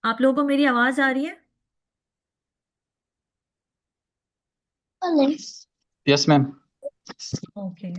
आप लोगों को मेरी आवाज आ रही है? Yes ma'am. ओके।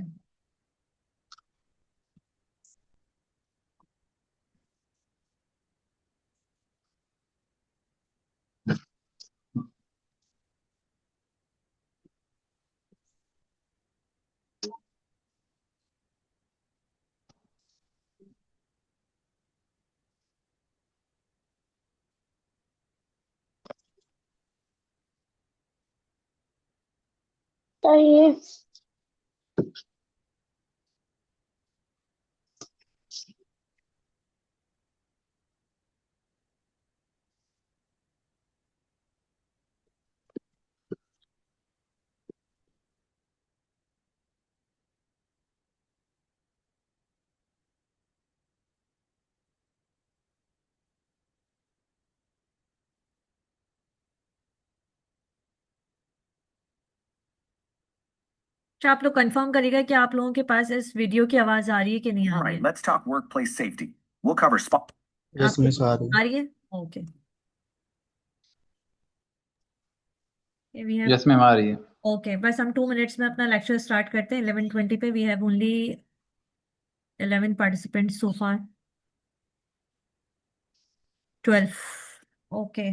अच्छा, आप लोग कंफर्म करिएगा कि आप लोगों के पास इस वीडियो की आवाज आ रही है कि नहीं आ All रही right, है। let's talk workplace safety. We'll cover spot. Yes आपको मिस आ रही आ है। रही है? Okay. We have. Yes ma'am आ रही है। ओके, बस हम 2 मिनट्स में अपना लेक्चर स्टार्ट करते हैं। 11:20 पे we have only 11 participants so far. 12। Okay.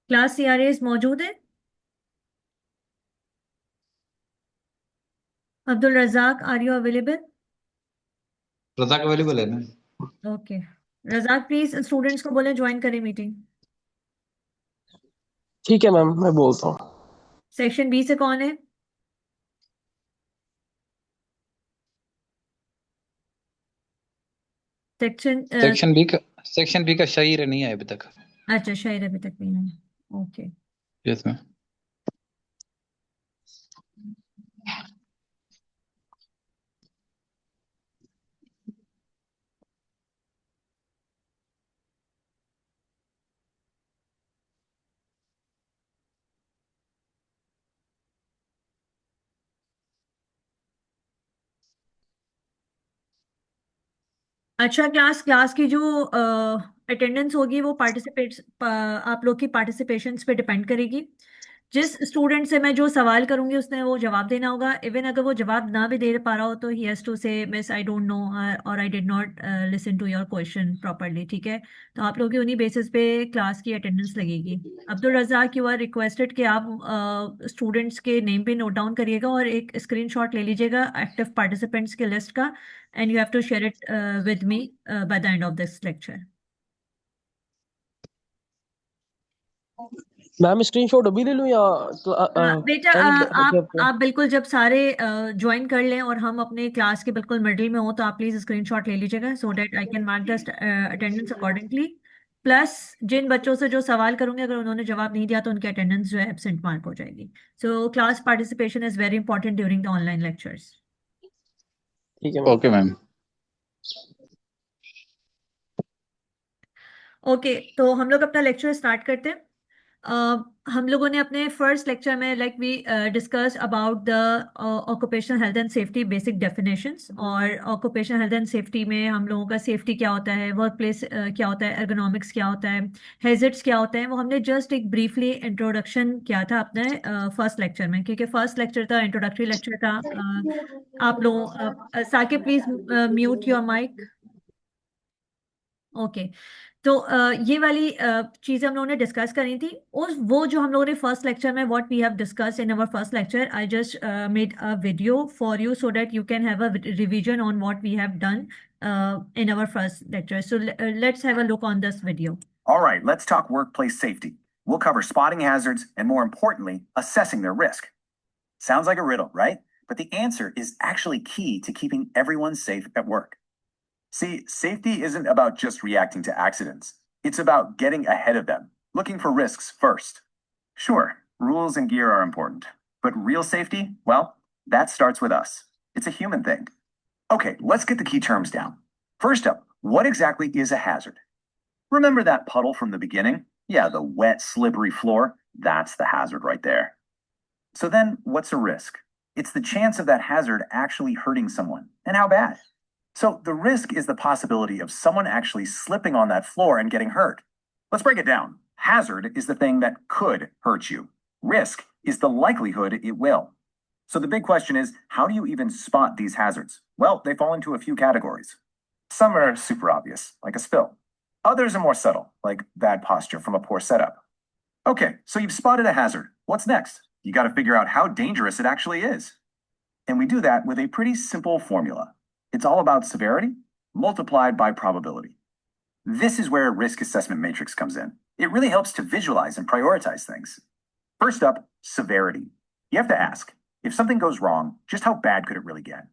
Class CRs मौजूद है? Abdul Razak, are you available? Razak available है ना? ओके। रजाक प्लीज स्टूडेंट्स को बोले ज्वाइन करें मीटिंग। ठीक है मैम, मैं बोलता हूँ। सेक्शन बी से कौन है? सेक्शन सेक्शन बी का शायर नहीं है अभी तक। अच्छा, शायद अभी तक नहीं है। ओके। Yes ma'am. अच्छा, क्लास क्लास की जो अटेंडेंस होगी वो पार्टिसिपेट्स आप लोग की पार्टिसिपेशंस पे डिपेंड करेगी। जिस स्टूडेंट से मैं जो सवाल करूंगी उसने वो जवाब देना होगा। इवन अगर वो जवाब ना भी दे पा रहा हो तो ही हैज टू से मिस आई डोंट नो और I did not listen to your question properly. ठीक है? तो आप लोग की उन्हीं बेसिस पे क्लास की अटेंडेंस लगेगी। Abdul Razak, you are requested कि आप स्टूडेंट्स के नेम पे नोट डाउन करिएगा और एक स्क्रीनशॉट ले लीजिएगा एक्टिव पार्टिसिपेंट्स के लिस्ट का। And you have to share it with me by the end of this lecture. Ma'am screenshot अभी ले लूँ या बेटा, एंड आप मतलब? आप बिल्कुल जब सारे ज्वाइन कर लें और हम अपने क्लास के बिल्कुल मिडिल में हो तो आप प्लीज स्क्रीनशॉट ले लीजिएगा so that I can mark the attendance accordingly. Plus जिन बच्चों से जो सवाल करूंगे अगर उन्होंने जवाब नहीं दिया तो उनकी अटेंडेंस जो है एब्सेंट मार्क हो जाएगी। So class participation is very important during the online lectures. ठीक है मैम। Okay ma'am. ओके, तो हम लोग अपना लेक्चर स्टार्ट करते हैं। हम लोगों ने अपने फर्स्ट लेक्चर में like we discuss about the occupational health and safety basic definitions. और ऑक्यूपेशनल हेल्थ एंड सेफ्टी में हम लोगों का सेफ्टी क्या होता है, वर्क प्लेस क्या होता है, एर्गोनॉमिक्स क्या होता है, हैजर्ड्स क्या होते हैं, वो हमने जस्ट एक ब्रीफली इंट्रोडक्शन किया था अपने फर्स्ट लेक्चर में। क्योंकि फर्स्ट लेक्चर था, इंट्रोडक्टरी लेक्चर था। आप लोग Saqib please mute your mic. Okay. तो ये वाली चीजें हम लोगों ने डिस्कस करी थी। उस वो जो हम लोगों ने फर्स्ट लेक्चर में what we have discussed in our first lecture, I just made a video for you so that you can have a revision on what we have done in our first lecture. So let's have a look on this video. All right, let's talk workplace safety. We'll cover spotting hazards and, more importantly, assessing their risk. Sounds like a riddle, right? But the answer is actually key to keeping everyone safe at work. See, safety isn't about just reacting to accidents. It's about getting ahead of them, looking for risks first. Sure, rules and gear are important, but real safety, well, that starts with us. It's a human thing. Okay, let's get the key terms down. First up, what exactly is a hazard? Remember that puddle from the beginning? Yeah, the wet, slippery floor? That's the hazard right there. So then what's a risk? It's the chance of that hazard actually hurting someone. And how bad? So the risk is the possibility of someone actually slipping on that floor and getting hurt. Let's break it down. Hazard is the thing that could hurt you. Risk is the likelihood it will. So the big question is, how do you even spot these hazards? Well, they fall into a few categories. Some are super obvious, like a spill. Others are more subtle, like bad posture from a poor setup. Okay, so you've spotted a hazard. What's next? You got to figure out how dangerous it actually is. And we do that with a pretty simple formula. It's all about severity multiplied by probability. This is where a risk assessment matrix comes in. It really helps to visualize and prioritize things. First up, severity. You have to ask, if something goes wrong, just how bad could it really get?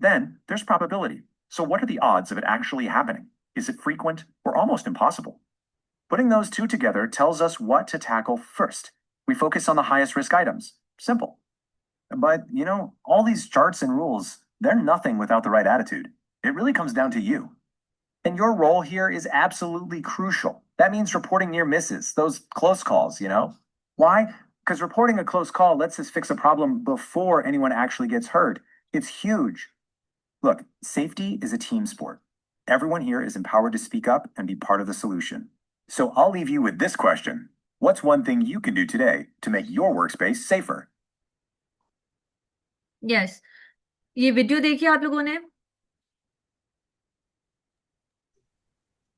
Then there's probability. So what are the odds of it actually happening? Is it frequent or almost impossible? Putting those two together tells us what to tackle first. We focus on the highest risk items. Simple. But, all these charts and rules, they're nothing without the right attitude. It really comes down to you. And your role here is absolutely crucial. That means reporting near misses, those close calls, Why? Because reporting a close call lets us fix a problem before anyone actually gets hurt. It's huge. Look, safety is a team sport. Everyone here is empowered to speak up and be part of the solution. So I'll leave you with this question. What's one thing you can do today to make your workspace safer? Yes, ये video देखी आप लोगों ने?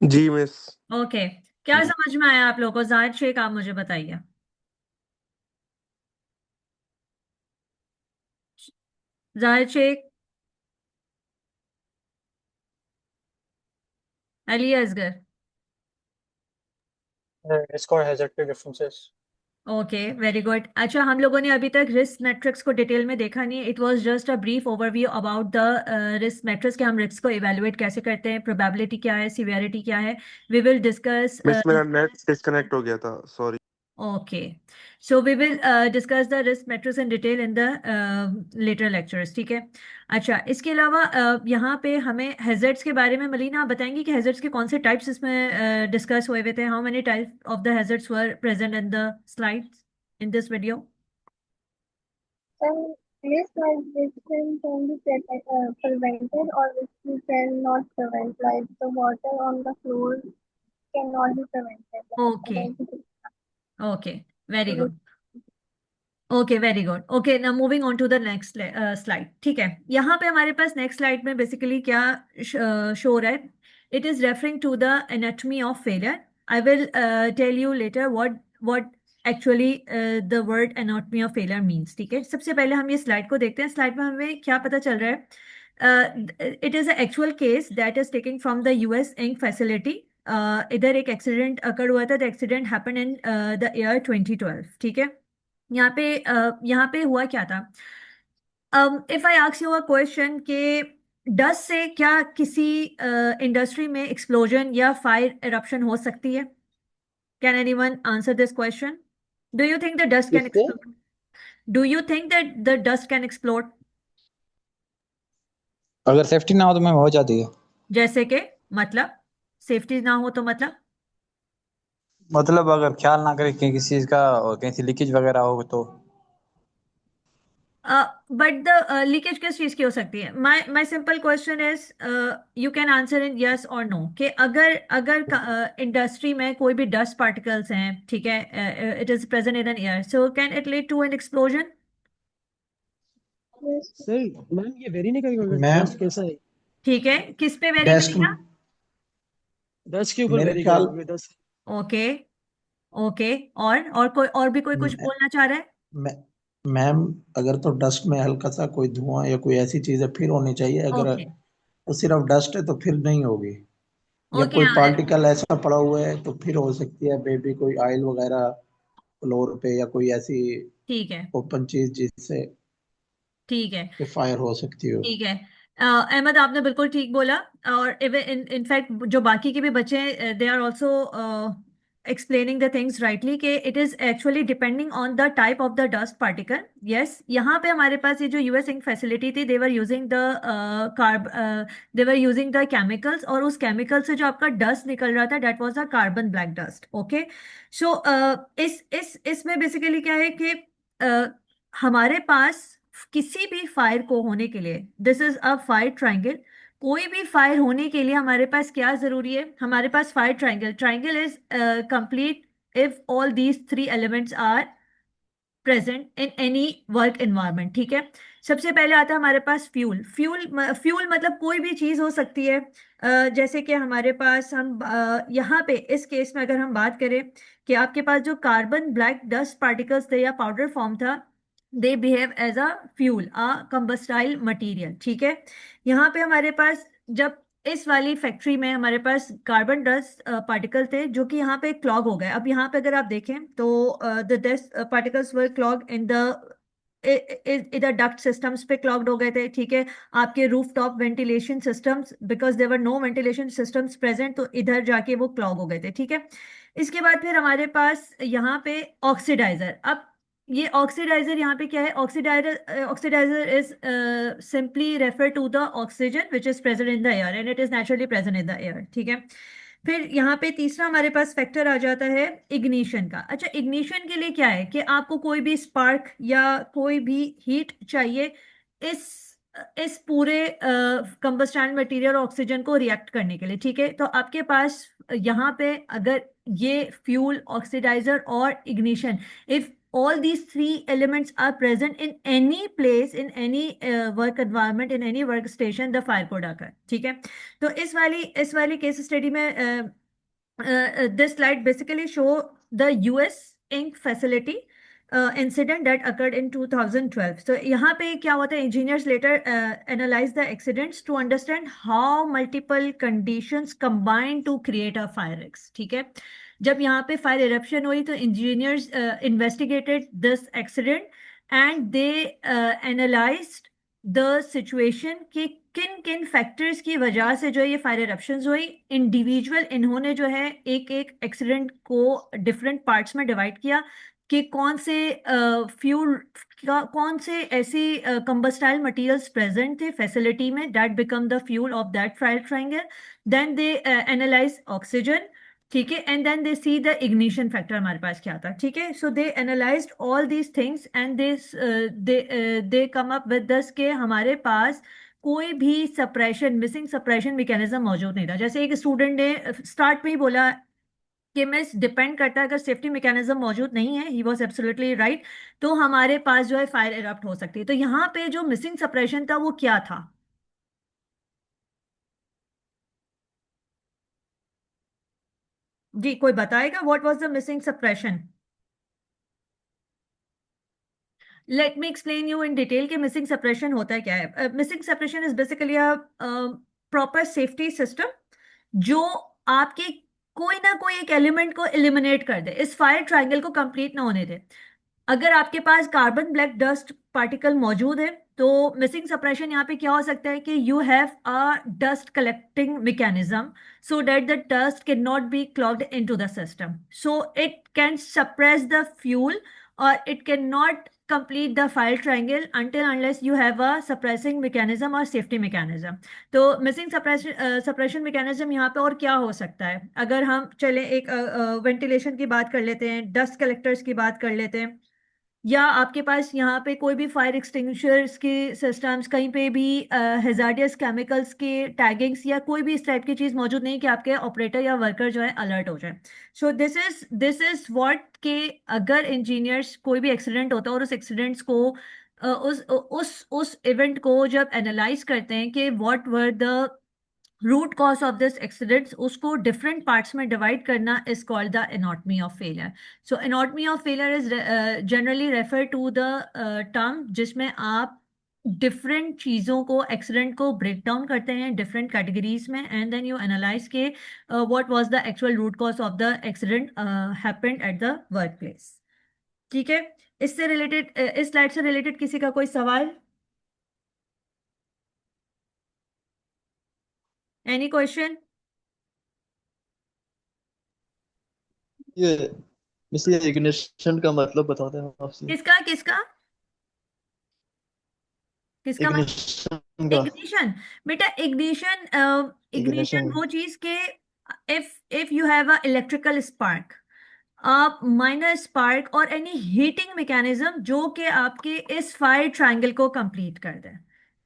जी miss. Okay, क्या समझ में आया आप लोगों को? जाहिद शेख, आप मुझे बताइए। जाहिद शेख, अली असगर। रिस्क और हैजर्ड के डिफरेंसेस। Okay, very good. अच्छा, हम लोगों ने अभी तक रिस्क मैट्रिक्स को डिटेल में देखा नहीं है। It was just a brief overview about the risk matrix के हम रिस्क को इवेलुएट कैसे करते हैं, प्रोबेबिलिटी क्या है, सिवियरिटी क्या है। We will discuss. मिस मेरा नेट डिस्कनेक्ट हो गया था, sorry. Okay, so we will discuss the risk metrics in detail in the later lectures, ठीक है। अच्छा, इसके अलावा यहाँ पे हमें हैजर्ड्स के बारे में मलीना आप बताएंगी कि हैजर्ड्स के कौन से टाइप्स इसमें डिस्कस हुए हुए थे? How many types of the hazards were present in the slides in this video? Risk like this can be prevented or which you cannot prevent, like the water on the floor cannot be prevented. Okay. Okay, very good. Okay, very good. Okay, now moving on to the next slide, ठीक है। यहाँ पे हमारे पास next slide में basically क्या show हो रहा है? It is referring to the anatomy of failure. I will tell you later what actually the word anatomy of failure means, ठीक है। सबसे पहले हम ये स्लाइड को देखते हैं। स्लाइड में हमें क्या पता चल रहा है? It is actual case that is taking from the US Ink facility. इधर एक एक्सीडेंट अकर हुआ था। The accident happen in the year 2012, ठीक है। यहाँ पे हुआ क्या था? If I ask you a question के डस्ट से क्या किसी इंडस्ट्री में एक्सप्लोजन या फायर इरप्शन हो सकती है? Can anyone answer this question? Do you think the dust can explode? Do you think that the dust can explode? अगर सेफ्टी ना हो तो मैम हो जाती है। जैसे कि मतलब सेफ्टी ना हो तो मतलब अगर ख्याल ना करे कि किसी चीज का और कहीं से लीकेज वगैरह हो तो। बट द लीकेज किस चीज की हो सकती है? My simple question is, you can answer in yes और नो, कि अगर इंडस्ट्री में कोई भी डस्ट पार्टिकल्स हैं, ठीक है, it is present in an air, so can it lead to an explosion? Sir ma'am ये वेरी नहीं करेगा मैम डस्ट कैसा है? ठीक है, किस पे वेरी डस्ट करेगा? डस्ट के ऊपर मेरे वेरी ख्याल करेगा डस्ट। Okay, okay. और भी कोई कुछ बोलना चाह रहा है? मैम अगर तो डस्ट में हल्का सा कोई धुआं या कोई ऐसी चीज है फिर होनी चाहिए, अगर ओके, तो सिर्फ डस्ट है तो फिर नहीं होगी, या ओके, कोई हाँ, पार्टिकल ऐसा पड़ा हुआ है तो फिर हो सकती है बेबी कोई ऑयल वगैरह फ्लोर पे या कोई ऐसी ठीक है, ओपन चीज जिससे ठीक है, फायर हो सकती हो। ठीक है। अहमद, आपने बिल्कुल ठीक बोला। और इनफैक्ट जो बाकी के भी बच्चे हैं, they are also explaining the things rightly, कि it is actually depending on the type of the dust particle. Yes, यहाँ पे हमारे पास ये जो यूएस इंक फैसिलिटी थी, देवर यूजिंग द केमिकल्स, और उस केमिकल से जो आपका डस्ट निकल रहा था, that was a carbon black dust. Okay, so इसमें बेसिकली क्या है कि हमारे पास किसी भी फायर को होने के लिए, this is a fire triangle, कोई भी फायर होने के लिए हमारे पास क्या जरूरी है? हमारे पास fire triangle, triangle is complete if all these three elements are present in any work environment. ठीक है, सबसे पहले आता है हमारे पास फ्यूल। फ्यूल मतलब कोई भी चीज हो सकती है। जैसे कि हमारे पास हम यहाँ पे इस केस में अगर हम बात करें कि आपके पास जो कार्बन ब्लैक डस्ट पार्टिकल्स थे या पाउडर फॉर्म था, they behave as a fuel, a combustible material. ठीक है, यहाँ पे हमारे पास जब इस वाली फैक्ट्री में हमारे पास कार्बन डस्ट पार्टिकल थे जो कि यहाँ पे क्लॉग हो गए। अब यहाँ पे अगर आप देखें तो the dust particles were clog in the इधर डक्ट सिस्टम्स पे क्लॉग्ड हो गए थे। ठीक है, आपके roof top ventilation systems, because there were no ventilation systems present, तो इधर जाके वो क्लॉग हो गए थे। ठीक है, इसके बाद फिर हमारे पास यहाँ पे ऑक्सीडाइजर। अब ये ऑक्सीडाइजर यहाँ पे क्या है? Oxidiser is simply refer to the oxygen which is present in the air and it is naturally present in the air. ठीक है, फिर यहाँ पे तीसरा हमारे पास फैक्टर आ जाता है इग्निशन का। अच्छा, इग्निशन के लिए क्या है कि आपको कोई भी स्पार्क या कोई भी हीट चाहिए इस इस पूरे कंबस्टेंट मटेरियल ऑक्सीजन को रिएक्ट करने के लिए। ठीक है, तो आपके पास यहाँ पे अगर ये फ्यूल, ऑक्सीडाइजर और ignition, if all these three elements are present in any place, in any work environment, in any workstation, the fire could occur। ठीक है, तो इस वाली केस स्टडी में this slide basically show the US ink facility incident that occurred in 2012। So यहाँ पे क्या होता है? engineers later analyze the accidents to understand how multiple conditions combine to create a fire risk। ठीक है, जब यहाँ पे फायर इरप्शन हुई तो engineers investigated this accident and they analysed the situation कि किन किन फैक्टर्स की वजह से जो है ये फायर इरप्शंस हुई। इंडिविजुअल इन्होंने जो है एक एक एक्सीडेंट को डिफरेंट पार्ट्स में डिवाइड किया कि कौन से फ्यूल कौन से ऐसी कंबस्टाइल मटेरियल्स प्रेजेंट थे फैसिलिटी में that become the fuel of that fire triangle. Then they analyse oxygen. ठीक है, and then they see the ignition factor हमारे पास क्या था। ठीक है, so they analysed all these things and they come up with this के हमारे पास कोई भी सप्रेशन, मिसिंग सप्रेशन मैकेनिज्म मौजूद नहीं था। जैसे एक स्टूडेंट ने स्टार्ट में ही बोला कि मिस डिपेंड करता है, अगर सेफ्टी मैकेनिज्म मौजूद नहीं है, ही वॉज एब्सोल्युटली राइट, तो हमारे पास जो है फायर इरप्ट हो सकती है। तो यहाँ पे जो मिसिंग सप्रेशन था वो क्या था? जी, कोई बताएगा what was the missing suppression? Let me explain you in detail कि मिसिंग सेपरेशन होता है क्या है। Missing separation is basically a proper safety system जो आपके कोई ना कोई एक एलिमेंट को एलिमिनेट कर दे, इस फायर ट्रायंगल को कंप्लीट ना होने दे। अगर आपके पास कार्बन ब्लैक डस्ट पार्टिकल मौजूद है तो मिसिंग सप्रेशन यहाँ पे क्या हो सकता है कि you have a dust collecting mechanism so that the dust cannot be clogged into the system, so it can suppress the fuel or it cannot complete the fire triangle until unless you have a suppressing mechanism or safety mechanism। तो missing suppression mechanism यहाँ पे और क्या हो सकता है? अगर हम चले एक वेंटिलेशन की बात कर लेते हैं, डस्ट कलेक्टर्स की बात कर लेते हैं, या आपके पास यहाँ पे कोई भी फायर एक्सटिंग्विशर्स के सिस्टम्स, कहीं पे भी हेजार्डियस केमिकल्स के टैगिंग्स या कोई भी इस टाइप की चीज़ मौजूद नहीं कि आपके ऑपरेटर या वर्कर जो है अलर्ट हो जाए। सो दिस इज व्हाट के अगर इंजीनियर्स कोई भी एक्सीडेंट होता है और उस एक्सीडेंट्स को उस इवेंट को जब एनालाइज करते हैं कि what were the root cause of this accidents, उसको डिफरेंट पार्ट्स में डिवाइड करना is called the anatomy of failure. So anatomy of failure is generally refer to the term जिसमें आप डिफरेंट चीज़ों को, एक्सीडेंट को ब्रेक डाउन करते हैं डिफरेंट कैटेगरीज में एंड देन यू एनालाइज के what was the actual root cause of the accident happened at the work place. ठीक है, इससे रिलेटेड, इस स्लाइड से रिलेटेड किसी का कोई सवाल? Any question? ये मिस ये इग्निशन का मतलब बता दें आपसे। किसका किसका किसका मतलब? इग्निशन का। इग्निशन? बेटा इग्निशन, इग्निशन इग्निशन। वो चीज के if you have a electrical spark, आप माइनर स्पार्क और एनी हीटिंग मैकेनिज्म जो कि आपके इस फायर ट्रायंगल को कंप्लीट कर दें।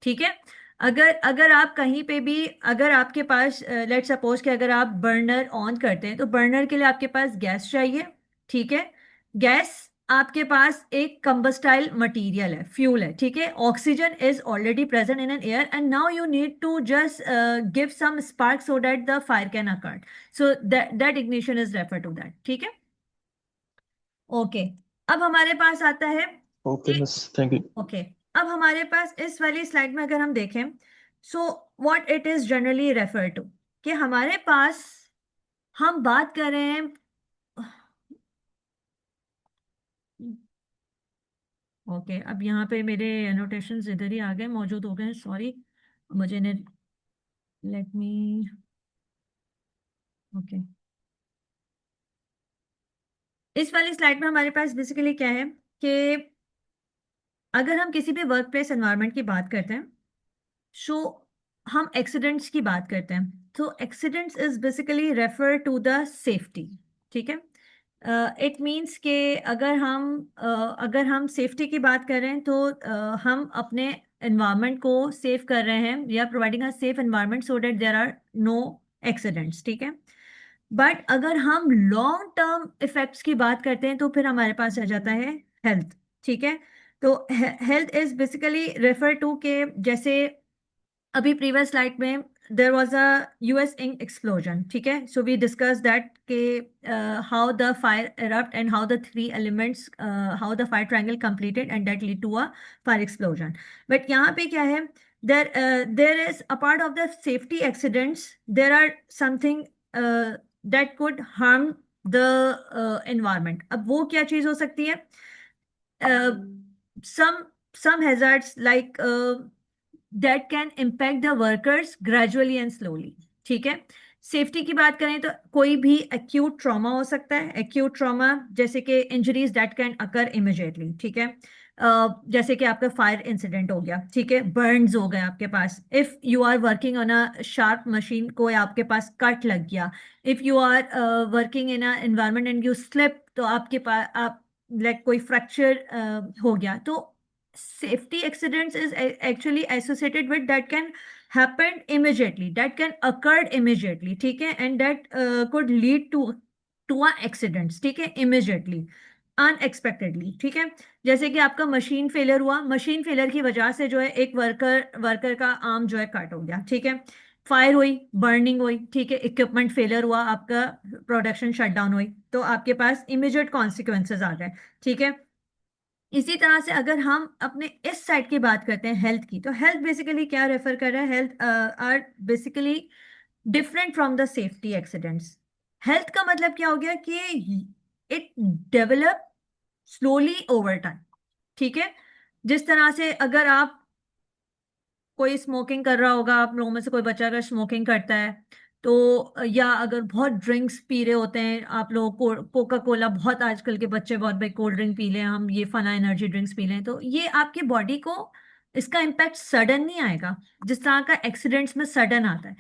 ठीक है, अगर अगर आप कहीं पे भी, अगर आपके पास लेट सपोज कि अगर आप बर्नर ऑन करते हैं तो बर्नर के लिए आपके पास गैस चाहिए। ठीक है, गैस आपके पास एक कंबस्टाइल मटेरियल है, फ्यूल है। ठीक है, oxygen is already present in an air and now you need to just give some spark so that the fire can occur, so that ignition is refer to that. ठीक है, okay. अब हमारे पास आता है okay miss, thank you. Okay, अब हमारे पास इस वाली स्लाइड में अगर हम देखें, so what it is generally refer to, कि हमारे पास हम बात कर रहे हैं। ओके, अब यहाँ पे मेरे एनोटेशंस इधर ही आ गए, मौजूद हो गए, सॉरी मुझे ने, लेट मी, ओके। इस वाली स्लाइड में हमारे पास बेसिकली क्या है कि अगर हम किसी भी वर्क प्लेस एनवायरनमेंट की बात करते हैं, सो हम एक्सीडेंट्स की बात करते हैं, तो accidents is basically refer to the safety. ठीक है, इट मीन्स के अगर हम सेफ्टी की बात कर रहे हैं तो हम अपने एनवायरनमेंट को सेव कर रहे हैं, या providing a safe environment so that there are no accidents. ठीक है, बट अगर हम लॉन्ग टर्म इफेक्ट्स की बात करते हैं तो फिर हमारे पास आ जाता है हेल्थ। ठीक है, तो health is basically refer to के, जैसे अभी प्रीवियस स्लाइड में there was a US Ink explosion. ठीक है, सो वी डिस्कस दैट के how the fire erupt and how the three elements, how the fire triangle completed and that lead to a fire explosion. But यहाँ पे क्या है, there is a part of the safety accidents, there are something that could harm the environment. अब वो क्या चीज हो सकती है, some hazards like that can impact the workers gradually and slowly। ठीक है, सेफ्टी की बात करें तो कोई भी एक्यूट ट्रॉमा हो सकता है। एक्यूट ट्रॉमा जैसे कि injuries that can occur immediately. ठीक है, जैसे कि आपका फायर इंसिडेंट हो गया, ठीक है, बर्न्स हो गए आपके पास, if you are working on a sharp machine, कोई आपके पास कट लग गया, if you are working in a environment and you slip, तो आपके पास आप लाइक कोई फ्रैक्चर हो गया, तो safety accidents is actually associated with that can happen immediately, that can occur immediately। ठीक है, and that could lead to a accidents। ठीक है, immediately, अनएक्सपेक्टेडली। ठीक है, जैसे कि आपका मशीन फेलियर हुआ, मशीन फेलियर की वजह से जो है एक वर्कर का आर्म जो है कट हो गया। ठीक है, फायर हुई, बर्निंग हुई, ठीक है, इक्विपमेंट फेलियर हुआ, आपका प्रोडक्शन शटडाउन हुई, तो आपके पास इमीडिएट कॉन्सिक्वेंसेज आ गए। ठीक है, इसी तरह से अगर हम अपने इस साइड की बात करते हैं हेल्थ की, तो हेल्थ बेसिकली क्या रेफर कर रहा है, health are basically different from the safety accidents. Health का मतलब क्या हो गया कि it develop slowly over time. ठीक है, जिस तरह से अगर आप कोई स्मोकिंग कर रहा होगा, आप लोगों में से कोई बच्चा अगर स्मोकिंग करता है तो, या अगर बहुत ड्रिंक्स पी रहे होते हैं आप लोग, कोका कोला, बहुत आजकल के बच्चे बहुत भाई कोल्ड ड्रिंक पी लें, हम ये फना एनर्जी ड्रिंक्स पी लें, तो ये आपकी बॉडी को, इसका इम्पैक्ट सडन नहीं आएगा जिस तरह का एक्सीडेंट्स में सडन आता है।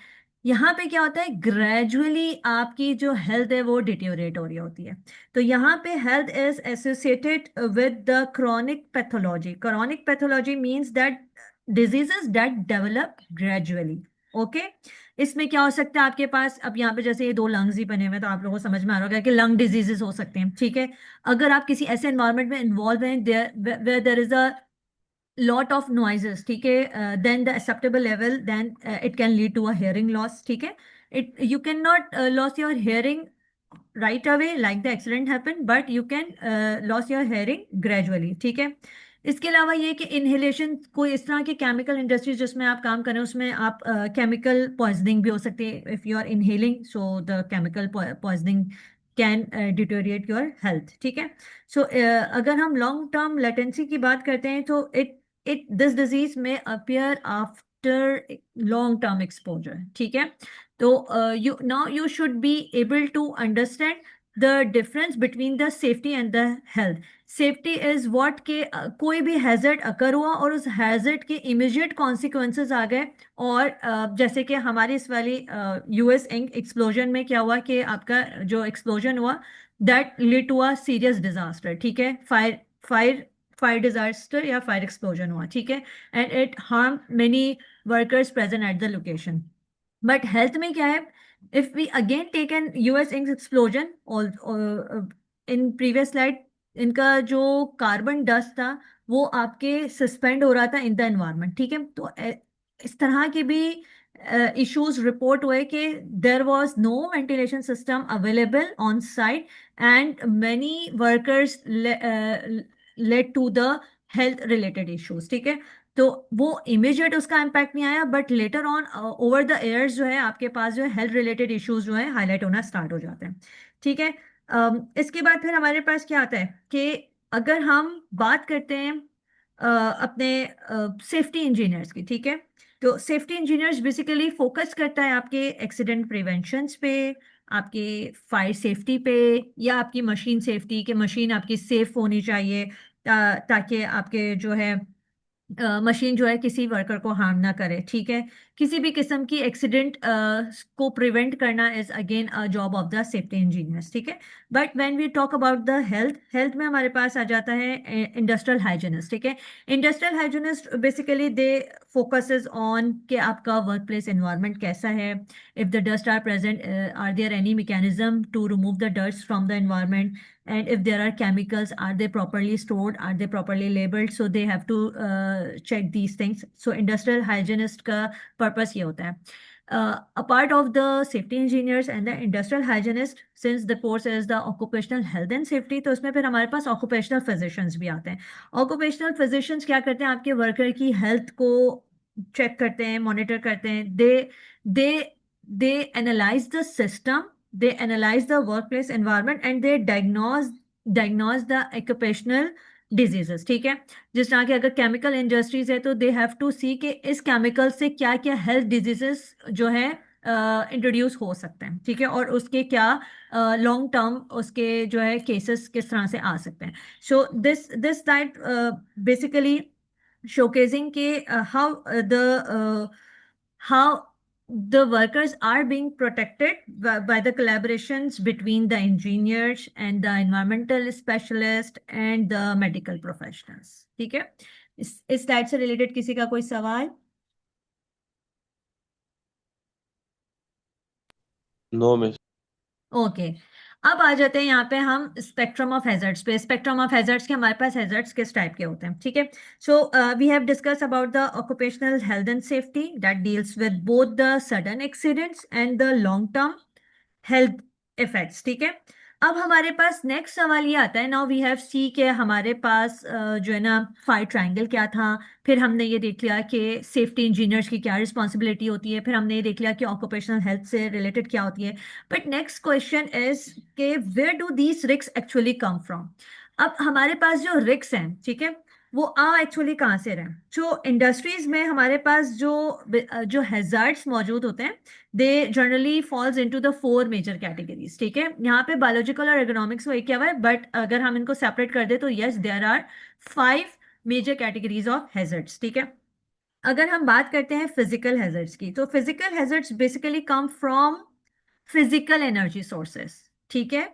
यहाँ पे क्या होता है, ग्रेजुअली आपकी जो हेल्थ है वो डिटेरियोरेट हो रही होती है। तो यहाँ पे health is associated with the chronic pathology. Chronic pathology means that diseases that develop gradually. Okay, इसमें क्या हो सकता है आपके पास, अब यहाँ पे जैसे ये दो लंग्स ही बने हुए हैं तो आप लोगों को समझ में आ रहा होगा कि लंग डिजीजेस हो सकते हैं। ठीक है, अगर आप किसी ऐसे एनवायरनमेंट में इन्वॉल्व हैं there is a lot of noises, ठीक है, then the acceptable level, then it can lead to a hearing loss. ठीक है, it you can not loss your hearing right away like the accident happened, but you can lose your hearing gradually। ठीक है, इसके अलावा ये कि inhalation, कोई इस तरह के केमिकल इंडस्ट्रीज जिसमें आप काम करें उसमें आप केमिकल पॉइजनिंग भी हो सकती है। If you are inhaling, so the chemical poisoning can deteriorate your health. ठीक है, सो अगर हम लॉन्ग टर्म लेटेंसी की बात करते हैं तो इट दिस डिजीज में appear after long term exposure. ठीक है, तो you now you should be able to understand the difference between the safety and the health। safety is what के कोई भी हैजर्ड अकर हुआ और उस हैजर्ड के इमीडिएट कॉन्सिक्वेंसेस आ गए, और जैसे कि हमारी इस वाली यूएस इंक एक्सप्लोजन में क्या हुआ कि आपका जो एक्सप्लोजन हुआ that lead to a serious disaster, ठीक है, फायर फायर डिजास्टर या फायर एक्सप्लोजन हुआ, ठीक है, and it harm many workers present at the location. But health में क्या है, if we again take an US Ink explosion in previous slide, इनका जो कार्बन डस्ट था वो आपके सस्पेंड हो रहा था इन द एनवायरनमेंट, ठीक है। तो इस तरह के भी इश्यूज रिपोर्ट हुए कि there was no ventilation system available on site and many workers led to the health related issues, ठीक है। तो वो इमीडिएट उसका इम्पैक्ट नहीं आया, but later on over the years जो है आपके पास जो है हेल्थ रिलेटेड इश्यूज जो है हाईलाइट होना स्टार्ट हो जाते हैं, ठीक है। इसके बाद फिर हमारे पास क्या आता है कि अगर हम बात करते हैं अपने सेफ्टी इंजीनियर्स की, ठीक है, तो सेफ्टी इंजीनियर्स बेसिकली फोकस करता है आपके एक्सीडेंट प्रिवेंशंस पे, आपके फायर सेफ्टी पे, या आपकी मशीन सेफ्टी, कि मशीन आपकी सेफ होनी चाहिए ताकि आपके जो है मशीन जो है किसी वर्कर को हार्म ना करे, ठीक है। किसी भी किस्म की एक्सीडेंट को प्रिवेंट करना is again a job of the safety engineers, ठीक है। But when we talk about the health, health में हमारे पास आ जाता है इंडस्ट्रियल हाइजीनिस्ट, ठीक है। Industrial hygienist basically they focuses on कि आपका वर्क प्लेस एनवायरनमेंट कैसा है, if the dust are present are there any mechanism to remove the dust from the environment, and if there are chemicals, are they properly stored, are they properly labeled, so they have to check these things. So industrial hygienist का purpose ये होता है. A part of the safety engineers and the industrial hygienist, since the course is the occupational health and safety, तो उसमें फिर हमारे पास occupational physicians भी आते हैं. occupational physicians क्या करते हैं, आपके वर्कर की हेल्थ को चेक करते हैं, मॉनिटर करते हैं, they they analyze the system, they analyze the workplace environment and they diagnose the occupational diseases, ठीक है। जिस तरह के अगर केमिकल इंडस्ट्रीज है तो दे हैव टू सी कि इस केमिकल से क्या क्या हेल्थ डिजीजेस जो है इंट्रोड्यूस हो सकते हैं, ठीक है, और उसके क्या लॉन्ग टर्म उसके जो है केसेस किस तरह से आ सकते हैं। So this that basically showcasing के how the workers are being protected by the collaborations between the engineers and the environmental specialist and the medical professionals, ठीक है। इस स्लाइड से रिलेटेड किसी का कोई सवाल? No miss. ओके, अब आ जाते हैं यहाँ पे हम स्पेक्ट्रम ऑफ हैजर्ड्स पे। स्पेक्ट्रम ऑफ हैजर्ड्स के हमारे पास हैजर्ड्स किस टाइप के होते हैं, ठीक है। So we have discuss about the occupational health and safety that deals with both the sudden accidents and the long term health effects, ठीक है। अब हमारे पास नेक्स्ट सवाल ये आता है, नाउ वी हैव सी के हमारे पास जो है ना फाइव ट्रायंगल क्या था, फिर हमने ये देख लिया कि सेफ्टी इंजीनियर्स की क्या रिस्पॉन्सिबिलिटी होती है, फिर हमने ये देख लिया कि ऑक्यूपेशनल हेल्थ से रिलेटेड क्या होती है। बट नेक्स्ट क्वेश्चन इज के where do these risk actually come from. अब हमारे पास जो रिस्क हैं, ठीक है, वो एक्चुअली कहाँ से रहे। जो इंडस्ट्रीज में हमारे पास जो हैजार्ड्स मौजूद होते हैं, they generally falls into the four major categories, ठीक है। यहाँ पे बायोलॉजिकल और इकोनॉमिक्स को एक किया हुआ है, बट अगर हम इनको सेपरेट कर दे तो yes there are 5 major categories of hazards, ठीक है। अगर हम बात करते हैं फिजिकल हैजर्ड्स की, तो physical hazards basically come from physical energy sources, ठीक है,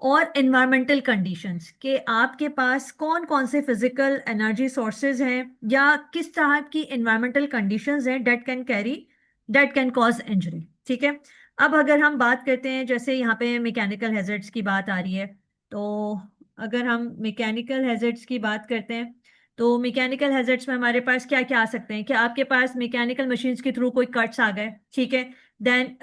और एनवायरमेंटल कंडीशंस, के आपके पास कौन कौन से फिजिकल एनर्जी सोर्सेज हैं या किस तरह की एनवायरमेंटल कंडीशंस हैं दैट कैन कॉज इंजरी, ठीक है। अब अगर हम बात करते हैं, जैसे यहाँ पे मैकेनिकल हैजर्ड्स की बात आ रही है, तो अगर हम मैकेनिकल हैजर्ड्स की बात करते हैं तो मैकेनिकल हैजर्ड्स में हमारे पास क्या क्या आ सकते हैं, कि आपके पास मैकेनिकल मशीन्स के थ्रू कोई कट्स आ गए, ठीक है, देन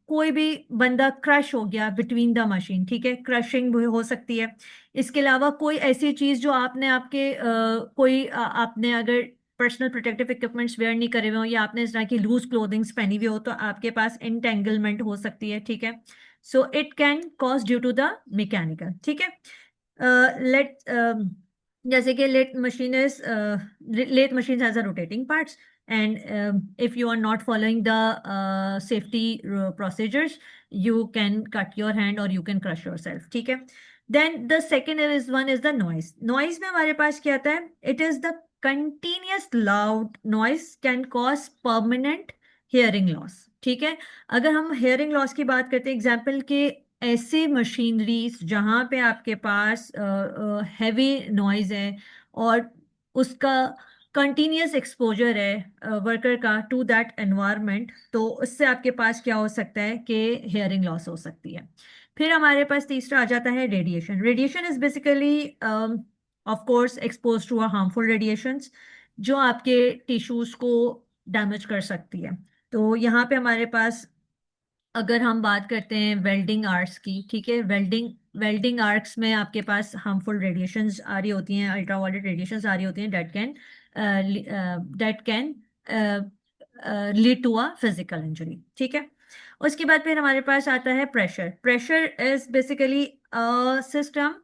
कोई भी बंदा क्रश हो गया बिटवीन द मशीन, ठीक है, क्रशिंग भी हो सकती है। इसके अलावा कोई ऐसी चीज जो आपने आपने अगर पर्सनल प्रोटेक्टिव इक्विपमेंट्स वेयर नहीं करे हुए हो या आपने इस तरह की लूज क्लोथिंग्स पहनी हुई हो तो आपके पास इंटेंगलमेंट हो सकती है, ठीक है। So it can cause due to the mechanical, ठीक है। लेट जैसे कि let machine has a rotating parts, and if you are not following the safety procedures, you can cut your hand or you can crush yourself, ठीक है। then the second one is the noise में हमारे पास क्या आता है, it is the continuous loud noise can cause permanent hearing loss, ठीक है। अगर हम hearing loss की बात करते हैं, एग्जाम्पल के ऐसे मशीनरीज जहाँ पे आपके पास हैवी नॉइज है और उसका कंटिन्यूस एक्सपोजर है वर्कर का टू दैट एनवायरनमेंट, तो उससे आपके पास क्या हो सकता है कि हेयरिंग लॉस हो सकती है। फिर हमारे पास तीसरा आ जाता है radiation. Radiation is basically of course expose to harmful radiations जो आपके टिश्यूज को डैमेज कर सकती है। तो यहाँ पे हमारे पास अगर हम बात करते हैं वेल्डिंग आर्ट्स की, ठीक है, वेल्डिंग वेल्डिंग आर्ट्स में आपके पास हार्मफुल रेडिएशंस आ रही होती हैं, अल्ट्रावायलेट रेडिएशंस आ रही होती हैं that can lead to a physical injury, ठीक है। उसके बाद फिर हमारे पास आता है pressure. Pressure is basically a system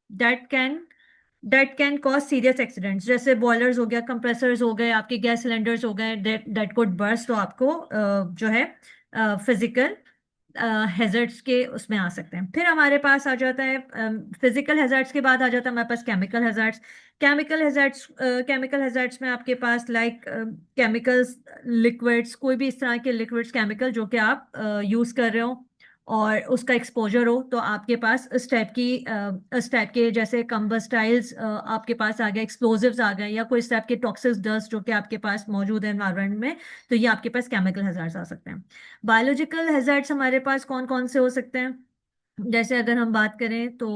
that can that can cause serious accidents, जैसे बॉयलर्स हो गया, कंप्रेसर्स हो गए, आपके गैस सिलेंडर्स हो गए, दैट कुड बर्स्ट, तो आपको जो है फिजिकल हैजर्ड्स के उसमें आ सकते हैं। फिर हमारे पास आ जाता है फिजिकल हैजर्ड्स के बाद आ जाता है हमारे पास केमिकल हैजर्ड्स। केमिकल हैजर्ड्स में आपके पास लाइक केमिकल्स, लिक्विड्स, कोई भी इस तरह के लिक्विड्स, केमिकल जो कि आप यूज़ कर रहे हो और उसका एक्सपोजर हो, तो आपके पास इस टाइप के जैसे कंबस्टाइल्स आपके पास आ गए, एक्सप्लोजिव्स आ गए, या कोई इस टाइप के टॉक्सिक डस्ट जो कि आपके पास मौजूद है एनवायरनमेंट में, तो ये आपके पास केमिकल हैजार्ड्स आ सकते हैं। बायोलॉजिकल हैजार्ड्स हमारे पास कौन कौन से हो सकते हैं, जैसे अगर हम बात करें तो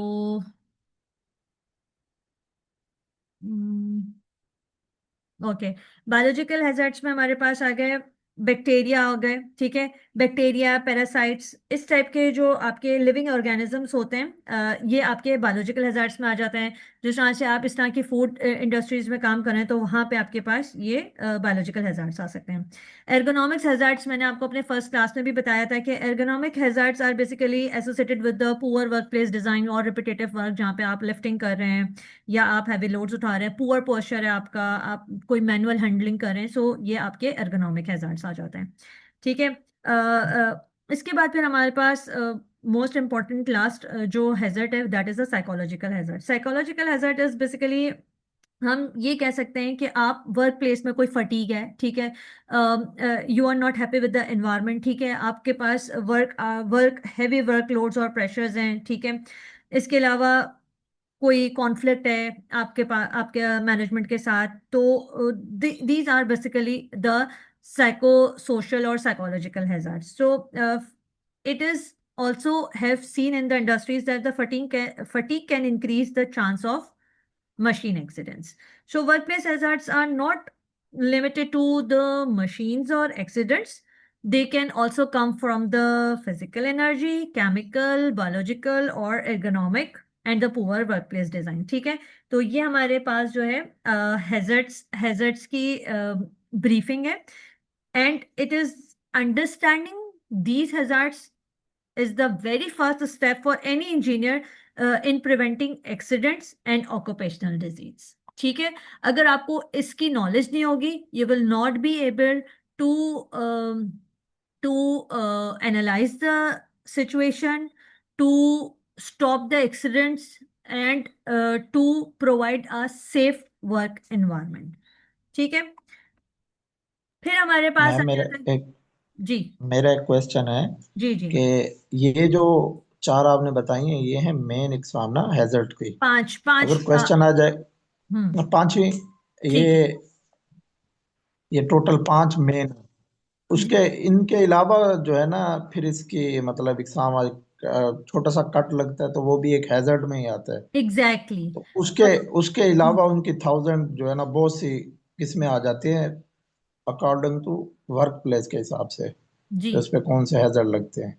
ओके, बायोलॉजिकल हैजर्ड्स में हमारे पास आ गए बैक्टीरिया हो गए, ठीक है, बैक्टीरिया, पैरासाइट्स, इस टाइप के जो आपके लिविंग ऑर्गेनिजम्स होते हैं, ये आपके बायोलॉजिकल हैजर्ड्स में आ जाते हैं। जिस तरह से आप इस तरह की फूड इंडस्ट्रीज में काम कर रहे हैं तो वहाँ पे आपके पास ये बायोलॉजिकल हैजर्ड्स आ सकते हैं। एर्गोनॉमिक्स हैजर्ड्स मैंने आपको अपने फर्स्ट क्लास में भी बताया था कि ergonomic hazards are basically associated with the poor work place design और रिपीटेटिव वर्क, जहाँ पे आप लिफ्टिंग कर रहे हैं या आप हैवी लोड्स उठा रहे हैं, पुअर पोस्चर है आपका, आप कोई मैनुअल हैंडलिंग कर रहे हैं, सो ये आपके एर्गोनॉमिक हैजार्ड्स आ जाते हैं, ठीक है। इसके बाद फिर हमारे पास मोस्ट इंपॉर्टेंट लास्ट जो हैजर्ड है that is a psychological hazard. Psychological hazard is basically, हम ये कह सकते हैं कि आप वर्क प्लेस में कोई फटीग है, ठीक है, you are not happy with the environment, ठीक है, आपके पास वर्क हैवी वर्क लोड्स और प्रेशर्स हैं, ठीक है। इसके अलावा कोई कॉन्फ्लिक्ट है आपके पास आपके मैनेजमेंट के साथ, तो these are basically the psycho social और psychological hazards. So it is also have seen in the industries that the fatigue can increase the chance of machine accidents. So workplace hazards are not limited to the machines or accidents. They can also come from the physical energy, chemical, biological or ergonomic and the poor workplace design, ठीक है। तो ये हमारे पास जो है hazards की briefing है, and it is understanding these hazards is the very first step for any engineer in preventing accidents and occupational disease, ठीक है। अगर आपको इसकी नॉलेज नहीं होगी, you will not be able to analyze the situation, to stop the accidents and to provide a safe work environment, ठीक है। फिर हमारे पास मैम आ मेरा जाता है एक जी मेरा एक क्वेश्चन है जी जी। कि ये जो चार आपने बताई हैं ये है मेन एग्जाम ना हैजर्ड की। पांच पांच अगर क्वेश्चन आ जाए पांचवी, ये ठीक है। ये टोटल पांच मेन, उसके इनके अलावा जो है ना फिर इसकी मतलब एग्जाम छोटा सा कट लगता है तो वो भी एक हैजर्ड में ही आता है। एग्जैक्टली तो उसके उसके अलावा उनकी थाउजेंड जो है ना बहुत सी किस्में आ जाती हैं अकॉर्डिंग टू वर्क प्लेस के हिसाब से, जी तो उस पे कौन से हैजर्ड लगते हैं।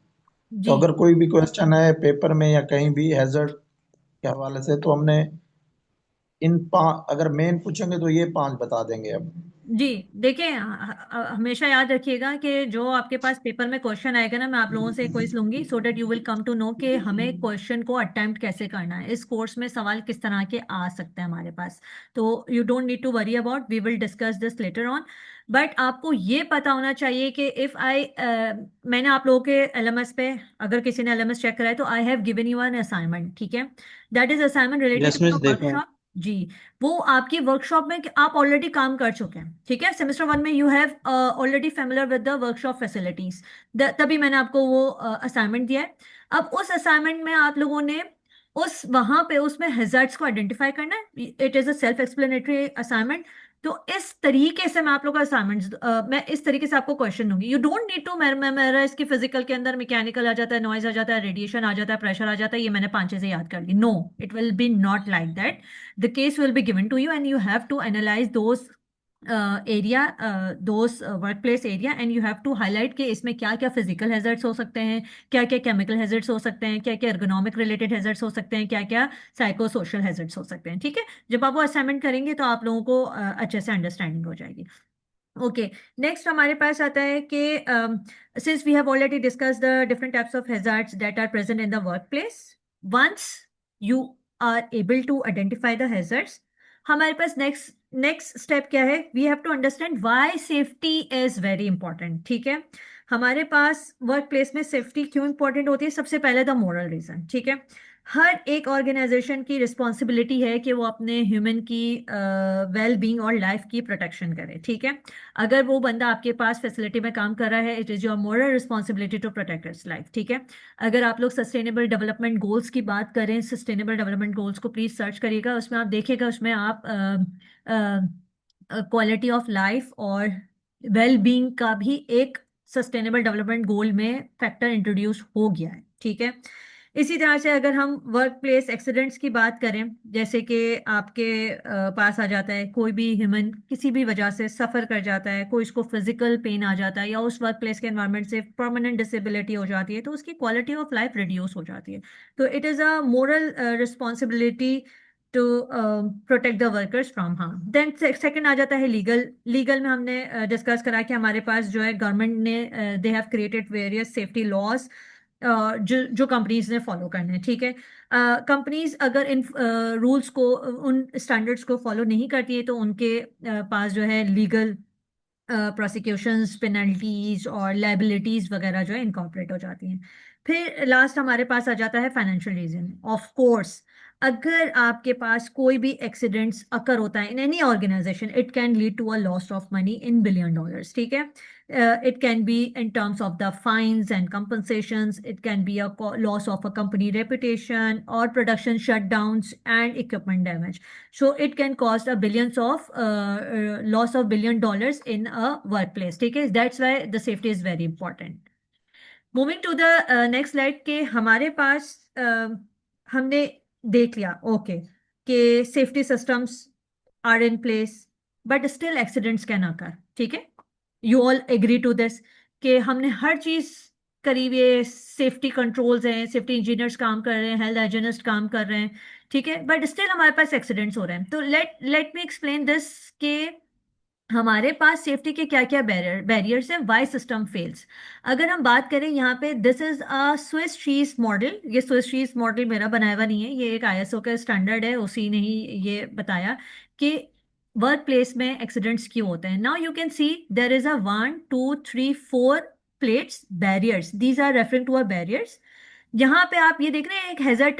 जी तो अगर कोई भी क्वेश्चन है पेपर में या कहीं भी हैजर्ड के हवाले से तो हमने इन पांच अगर मेन पूछेंगे तो ये पांच बता देंगे अब। जी, देखिए हमेशा याद रखिएगा कि जो आपके पास पेपर में क्वेश्चन आएगा ना, मैं आप लोगों से क्विज लूंगी so that you will come to know कि हमें क्वेश्चन को अटेम्प्ट कैसे करना है, इस कोर्स में सवाल किस तरह के आ सकते हैं हमारे पास। तो you don't need to worry about, we will discuss this later on. But आपको ये पता होना चाहिए कि इफ आई मैंने आप लोगों के एलएमएस पे, अगर किसी ने एलएमएस चेक करा है तो I have given you an assignment, ठीक है, that is assignment related yes to miss the देखा है। वर्कशॉप। जी, वो आपकी वर्कशॉप में आप ऑलरेडी काम कर चुके हैं, ठीक है, सेमेस्टर 1 में you have already familiar with the workshop facilities, तभी मैंने आपको वो असाइनमेंट दिया है। अब उस असाइनमेंट में आप लोगों ने उस वहां पे उसमें हैजार्ड्स को आइडेंटिफाई करना है। It is a self explanatory assignment. तो इस तरीके से मैं आप लोगों को असाइनमेंट्स, मैं इस तरीके से आपको क्वेश्चन दूंगी। यू डोंट नीड टू, मेरा इसकी फिजिकल के अंदर मैकेनिकल आ जाता है, नॉइज आ जाता है, रेडिएशन आ जाता है, प्रेशर आ जाता है, ये मैंने 5 चीजें याद कर ली। No, it will be not like that. The case will be given to you and you have to analyze those those workplace area, and you have to highlight कि इसमें क्या क्या फिजिकल हैजर्ड्स हो सकते हैं, क्या क्या केमिकल हैजर्ड्स हो सकते हैं, क्या क्या एर्गोनॉमिक रिलेटेड हैजर्ड्स हो सकते हैं, क्या क्या साइको सोशल हैजर्ड्स हो सकते हैं, ठीक है। जब आप वो असाइनमेंट करेंगे तो आप लोगों को अच्छे से अंडरस्टैंडिंग हो जाएगी। ओके, नेक्स्ट हमारे पास आता है कि since we have already discuss the different types of hazards that are present in the work place, once you are able to identify the hazards, हमारे पास नेक्स्ट स्टेप क्या है? We have to understand why safety is very important, ठीक है। हमारे पास work place में safety क्यों इंपॉर्टेंट होती है? सबसे पहले द मोरल रीजन, ठीक है। हर एक ऑर्गेनाइजेशन की रिस्पॉन्सिबिलिटी है कि वो अपने ह्यूमन की वेल बींग और लाइफ की प्रोटेक्शन करे, ठीक है। अगर वो बंदा आपके पास फैसिलिटी में काम कर रहा है, it is your moral responsibility to protect its life, ठीक है। अगर आप लोग सस्टेनेबल डेवलपमेंट गोल्स की बात करें, सस्टेनेबल डेवलपमेंट गोल्स को प्लीज सर्च करिएगा, उसमें आप देखिएगा, उसमें आप क्वालिटी ऑफ लाइफ और वेल बींग का भी एक सस्टेनेबल डेवलपमेंट गोल में फैक्टर इंट्रोड्यूस हो गया है, ठीक है। इसी तरह से अगर हम वर्क प्लेस एक्सीडेंट्स की बात करें, जैसे कि आपके पास आ जाता है कोई भी ह्यूमन किसी भी वजह से सफ़र कर जाता है, कोई इसको फिजिकल पेन आ जाता है या उस वर्क प्लेस के एनवायरनमेंट से परमानेंट डिसेबिलिटी हो जाती है, तो उसकी क्वालिटी ऑफ लाइफ रिड्यूस हो जाती है। तो it is a moral responsibility to protect the workers from harm. Then second आ जाता है लीगल में हमने डिस्कस करा कि हमारे पास जो है गवर्नमेंट ने they have created various safety laws जो कंपनीज ने फॉलो करने हैं, ठीक है। कंपनीज अगर इन रूल्स को, उन स्टैंडर्ड्स को फॉलो नहीं करती है, तो उनके पास जो है लीगल प्रोसिक्यूशंस, पेनल्टीज और लाइबिलिटीज वगैरह जो है इनकॉर्पोरेट हो जाती हैं। फिर लास्ट हमारे पास आ जाता है फाइनेंशियल रीजन। ऑफ कोर्स, अगर आपके पास कोई भी एक्सीडेंट्स अकर होता है in any organisation, it can lead to a loss of money in billion dollars, ठीक है। It can be in terms of the fines and compensations. It can be a loss of a company reputation or production shutdowns and equipment damage. So it can cost a billions of loss of $1 billion in a workplace. Okay, that's why the safety is very important. Moving to the next slide के हमारे पास हमने देख लिया, okay, कि safety systems are in place but still accidents can occur, ठीक है। You all agree to this कि हमने हर चीज करी हुई है, सेफ्टी कंट्रोल्स हैं, सेफ्टी इंजीनियर्स काम कर रहे हैं, हेल्थ हाइजीनिस्ट काम कर रहे हैं, ठीक है, बट स्टिल हमारे पास एक्सीडेंट्स हो रहे हैं। तो लेट मी एक्सप्लेन दिस के हमारे पास सेफ्टी के क्या क्या बैरियर्स हैं, वाई सिस्टम फेल्स। अगर हम बात करें यहाँ पे, this is a Swiss cheese model. ये स्विस चीज मॉडल मेरा बनाया हुआ नहीं है, ये एक आईएसओ का स्टैंडर्ड है, उसी ने ही ये बताया कि वर्क प्लेस में एक्सीडेंट्स क्यों होते हैं। Now you can see there is a 1 2 3 4 plates barriers, these are referring to a barriers. यहाँ पे आप ये देख रहे हैं एक हैजर्ड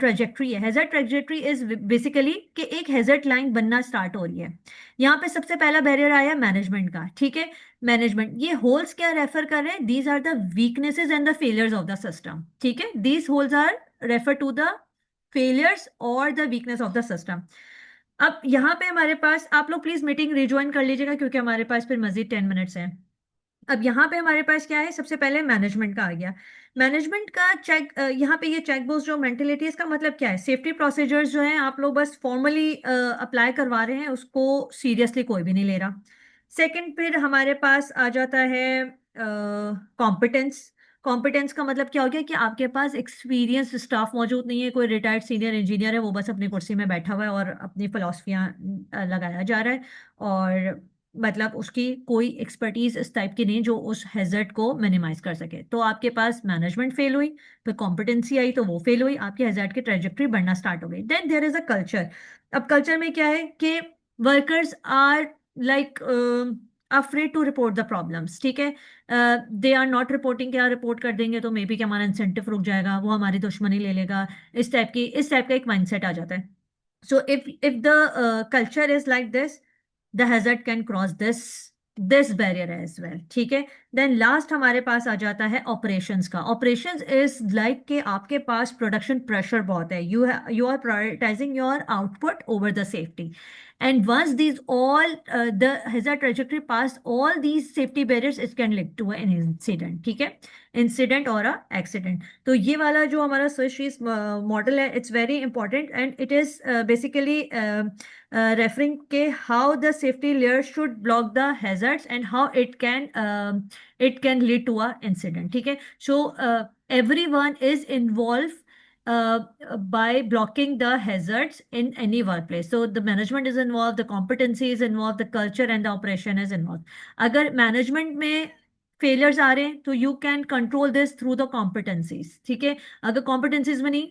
ट्रेजेक्ट्री है। हैजर्ड ट्रेजेक्ट्री इज बेसिकली कि एक हैजर्ड लाइन बनना स्टार्ट हो रही है। यहाँ पे सबसे पहला बैरियर आया मैनेजमेंट का, ठीक है। मैनेजमेंट, ये होल्स क्या रेफर कर रहे हैं? These are the weaknesses and the failures of the system, ठीक है। These holes are refer to the failures और the weakness of the system. अब यहाँ पे हमारे पास, आप लोग प्लीज मीटिंग रिज्वाइन कर लीजिएगा क्योंकि हमारे पास फिर मजीद 10 मिनट्स हैं। अब यहाँ पे हमारे पास क्या है? सबसे पहले मैनेजमेंट का आ गया। मैनेजमेंट का चेक, यहाँ पे ये चेक बॉक्स जो मेंटेलिटी है, इसका मतलब क्या है? सेफ्टी प्रोसीजर्स जो हैं आप लोग बस फॉर्मली अप्लाई करवा रहे हैं, उसको सीरियसली कोई भी नहीं ले रहा। सेकंड, फिर हमारे पास आ जाता है कॉम्पिटेंस। कॉम्पिटेंस का मतलब क्या हो गया कि आपके पास एक्सपीरियंस स्टाफ मौजूद नहीं है, कोई रिटायर्ड सीनियर इंजीनियर है, वो बस अपनी कुर्सी में बैठा हुआ है और अपनी फिलोसफियाँ लगाया जा रहा है, और मतलब उसकी कोई एक्सपर्टीज इस टाइप की नहीं जो उस हैजर्ड को मिनिमाइज कर सके। तो आपके पास मैनेजमेंट फेल हुई, फिर कॉम्पिटेंसी आई तो वो फेल हुई, आपकी हैजर्ड की ट्रेजेक्टरी बढ़ना स्टार्ट हो गई। Then there is a culture. अब कल्चर में क्या है कि workers are like afraid to report the problems, ठीक है। दे आर नॉट रिपोर्टिंग, क्या रिपोर्ट कर देंगे तो मे बी कि हमारा इंसेंटिव रुक जाएगा, वो हमारी दुश्मनी ले लेगा, इस टाइप का एक माइंडसेट आ जाता है। So if the culture is like this, the hazard can cross this barrier as well. ठीक है. Then last हमारे पास आ जाता है operations का. Operations is like कि आपके पास production pressure बहुत है. You are prioritizing your output over the safety. And once these all the hazard trajectory pass all these safety barriers, it can lead to an incident. ठीक है. Incident or a accident. तो ये वाला जो हमारा Swiss ट्रीज model है, it's very important and it is basically referring के how the safety layer should block the hazards and how it can lead to a incident. ठीक है. So everyone is involved by blocking the hazards in any workplace. So the management is involved, the competency is involved, the culture and the operation is involved. अगर management में failures आ रहे हैं तो you can control this through the competencies. ठीक है. अगर competencies में नहीं